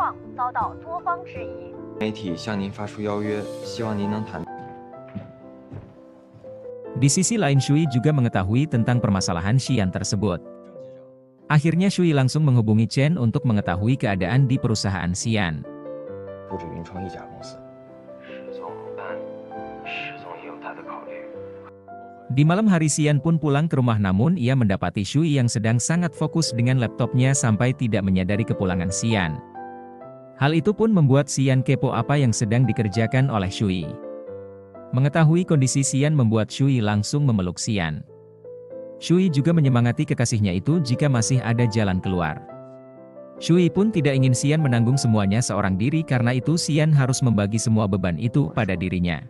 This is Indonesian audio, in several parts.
创遭到多方质疑。媒体向您发出邀约，希望您能谈。 Di sisi lain Shui juga mengetahui tentang permasalahan Xian tersebut. Akhirnya Shui langsung menghubungi Chen untuk mengetahui keadaan di perusahaan Xian. Di malam hari Xian pun pulang ke rumah namun ia mendapati Shui yang sedang sangat fokus dengan laptopnya sampai tidak menyadari kepulangan Xian. Hal itu pun membuat Xian kepo apa yang sedang dikerjakan oleh Shui. Mengetahui kondisi Xian membuat Shui langsung memeluk Xian. Shui juga menyemangati kekasihnya itu jika masih ada jalan keluar. Shui pun tidak ingin Xian menanggung semuanya seorang diri karena itu Xian harus membagi semua beban itu pada dirinya.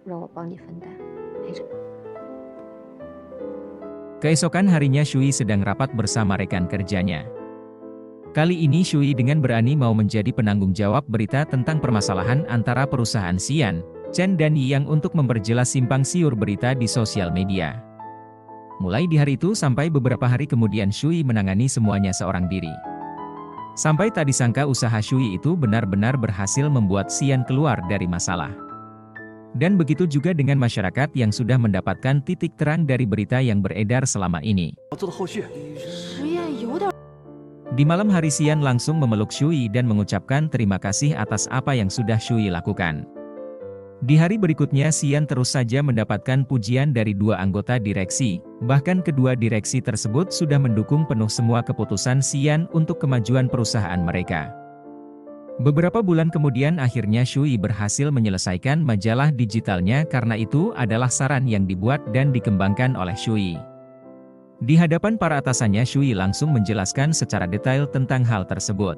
Keesokan harinya Shui sedang rapat bersama rekan kerjanya. Kali ini Shui dengan berani mau menjadi penanggung jawab berita tentang permasalahan antara perusahaan Xian, Chen dan Yang untuk memperjelas simpang siur berita di sosial media. Mulai di hari itu sampai beberapa hari kemudian Shui menangani semuanya seorang diri. Sampai tak disangka usaha Shui itu benar-benar berhasil membuat Xian keluar dari masalah. Dan begitu juga dengan masyarakat yang sudah mendapatkan titik terang dari berita yang beredar selama ini. Di malam hari Xian langsung memeluk Shui dan mengucapkan terima kasih atas apa yang sudah Shui lakukan. Di hari berikutnya Xian terus saja mendapatkan pujian dari dua anggota direksi, bahkan kedua direksi tersebut sudah mendukung penuh semua keputusan Xian untuk kemajuan perusahaan mereka. Beberapa bulan kemudian akhirnya Shui berhasil menyelesaikan majalah digitalnya karena itu adalah saran yang dibuat dan dikembangkan oleh Shui. Di hadapan para atasannya Shui langsung menjelaskan secara detail tentang hal tersebut.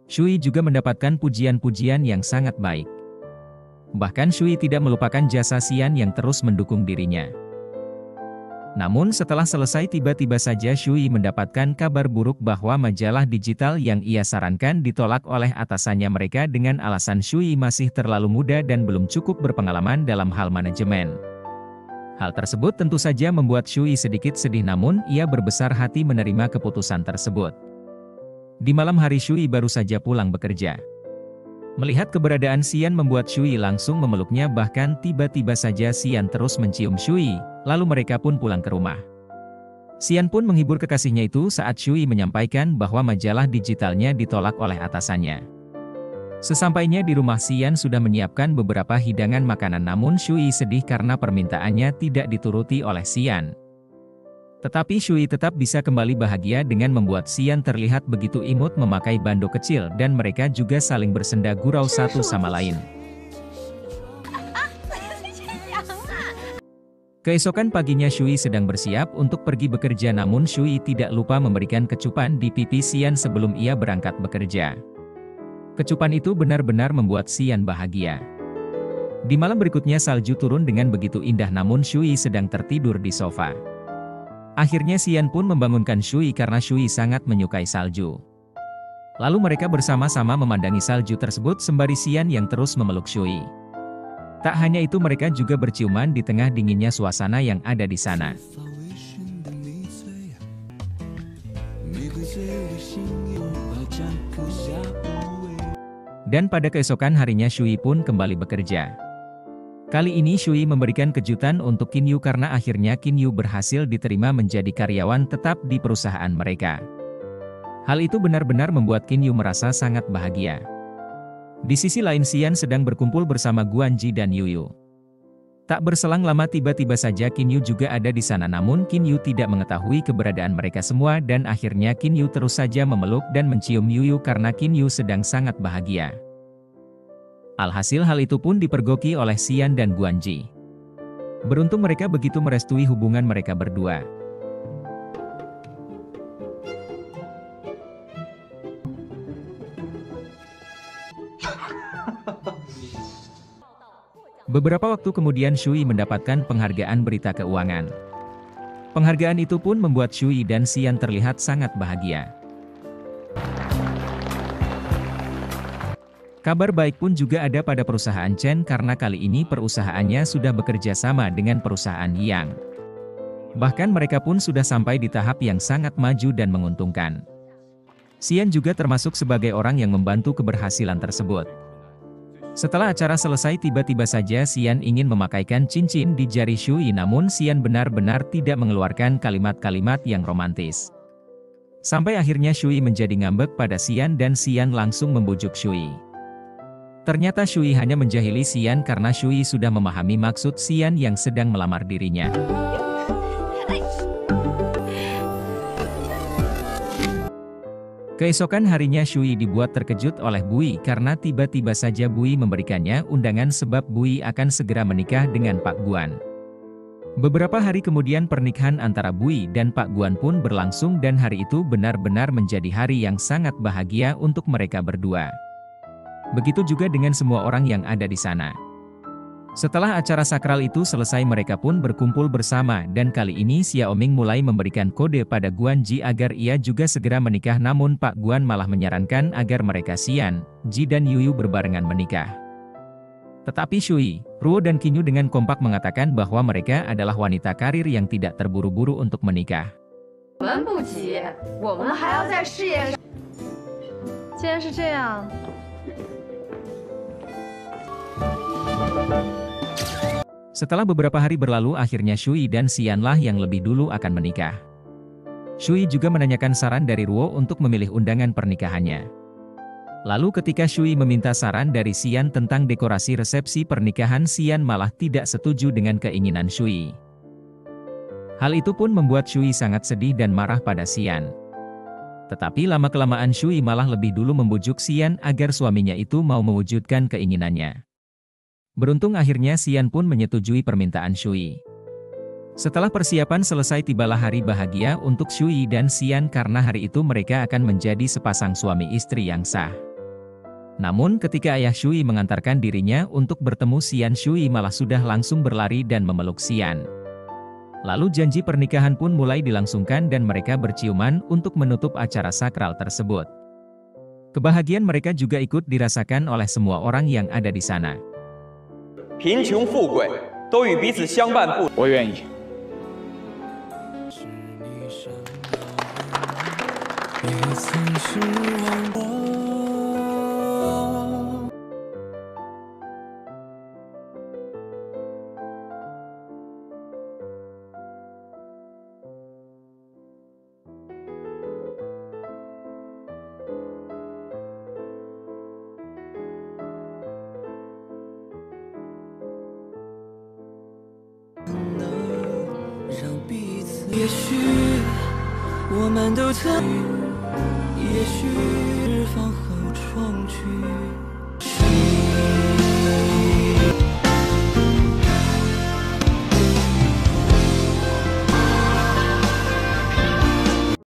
Shui juga mendapatkan pujian-pujian yang sangat baik. Bahkan Shui tidak melupakan jasa Xian yang terus mendukung dirinya. Namun setelah selesai tiba-tiba saja Shui mendapatkan kabar buruk bahwa majalah digital yang ia sarankan ditolak oleh atasannya mereka dengan alasan Shui masih terlalu muda dan belum cukup berpengalaman dalam hal manajemen. Hal tersebut tentu saja membuat Shui sedikit sedih namun ia berbesar hati menerima keputusan tersebut. Di malam hari Shui baru saja pulang bekerja. Melihat keberadaan Xian membuat Shui langsung memeluknya bahkan tiba-tiba saja Xian terus mencium Shui, lalu mereka pun pulang ke rumah. Xian pun menghibur kekasihnya itu saat Shui menyampaikan bahwa majalah digitalnya ditolak oleh atasannya. Sesampainya di rumah Xian sudah menyiapkan beberapa hidangan makanan namun Shui sedih karena permintaannya tidak dituruti oleh Xian. Tetapi Shui tetap bisa kembali bahagia dengan membuat Xian terlihat begitu imut memakai bando kecil dan mereka juga saling bersenda gurau satu sama lain. Keesokan paginya Shui sedang bersiap untuk pergi bekerja namun Shui tidak lupa memberikan kecupan di pipi Xian sebelum ia berangkat bekerja. Kecupan itu benar-benar membuat Xian bahagia. Di malam berikutnya salju turun dengan begitu indah namun Shui sedang tertidur di sofa. Akhirnya Xian pun membangunkan Shui karena Shui sangat menyukai salju. Lalu mereka bersama-sama memandangi salju tersebut sembari Xian yang terus memeluk Shui. Tak hanya itu mereka juga berciuman di tengah dinginnya suasana yang ada di sana. Dan pada keesokan harinya Shui pun kembali bekerja. Kali ini Shui memberikan kejutan untuk Qin Yu karena akhirnya Qin Yu berhasil diterima menjadi karyawan tetap di perusahaan mereka. Hal itu benar-benar membuat Qin Yu merasa sangat bahagia. Di sisi lain Xian sedang berkumpul bersama Guanji dan Yuyu. Tak berselang lama tiba-tiba saja Qin Yu juga ada di sana namun Qin Yu tidak mengetahui keberadaan mereka semua dan akhirnya Qin Yu terus saja memeluk dan mencium Yuyu karena Qin Yu sedang sangat bahagia. Alhasil hal itu pun dipergoki oleh Xian dan Guanji. Beruntung mereka begitu merestui hubungan mereka berdua. Beberapa waktu kemudian Shui mendapatkan penghargaan berita keuangan. Penghargaan itu pun membuat Shui dan Xian terlihat sangat bahagia. Kabar baik pun juga ada pada perusahaan Chen karena kali ini perusahaannya sudah bekerja sama dengan perusahaan Yang. Bahkan mereka pun sudah sampai di tahap yang sangat maju dan menguntungkan. Xian juga termasuk sebagai orang yang membantu keberhasilan tersebut. Setelah acara selesai tiba-tiba saja Xian ingin memakaikan cincin di jari Shui, namun Xian benar-benar tidak mengeluarkan kalimat-kalimat yang romantis. Sampai akhirnya Shui menjadi ngambek pada Xian dan Xian langsung membujuk Shui. Ternyata Shui hanya menjahili Xian karena Shui sudah memahami maksud Xian yang sedang melamar dirinya. Keesokan harinya Shui dibuat terkejut oleh Bui karena tiba-tiba saja Bui memberikannya undangan sebab Bui akan segera menikah dengan Pak Guan. Beberapa hari kemudian pernikahan antara Bui dan Pak Guan pun berlangsung dan hari itu benar-benar menjadi hari yang sangat bahagia untuk mereka berdua. Begitu juga dengan semua orang yang ada di sana. Setelah acara sakral itu selesai mereka pun berkumpul bersama dan kali ini Xiaoming mulai memberikan kode pada Guan Ji agar ia juga segera menikah, namun Pak Guan malah menyarankan agar mereka Xian, Ji dan Yuyu berbarengan menikah. Tetapi Shui, Ruo dan Qinyu dengan kompak mengatakan bahwa mereka adalah wanita karir yang tidak terburu-buru untuk menikah. Setelah beberapa hari berlalu akhirnya Shui dan Xianlah yang lebih dulu akan menikah. Shui juga menanyakan saran dari Ruo untuk memilih undangan pernikahannya. Lalu ketika Shui meminta saran dari Xian tentang dekorasi resepsi pernikahan, Xian malah tidak setuju dengan keinginan Shui. Hal itu pun membuat Shui sangat sedih dan marah pada Xian. Tetapi lama-kelamaan Shui malah lebih dulu membujuk Xian agar suaminya itu mau mewujudkan keinginannya. Beruntung akhirnya Xian pun menyetujui permintaan Shui. Setelah persiapan selesai tibalah hari bahagia untuk Shui dan Xian karena hari itu mereka akan menjadi sepasang suami istri yang sah. Namun ketika ayah Shui mengantarkan dirinya untuk bertemu Xian, Shui malah sudah langsung berlari dan memeluk Xian. Lalu janji pernikahan pun mulai dilangsungkan dan mereka berciuman untuk menutup acara sakral tersebut. Kebahagiaan mereka juga ikut dirasakan oleh semua orang yang ada di sana. 贫穷富贵都与彼此相伴不。我愿意。也许我们都曾，也许日方后重聚。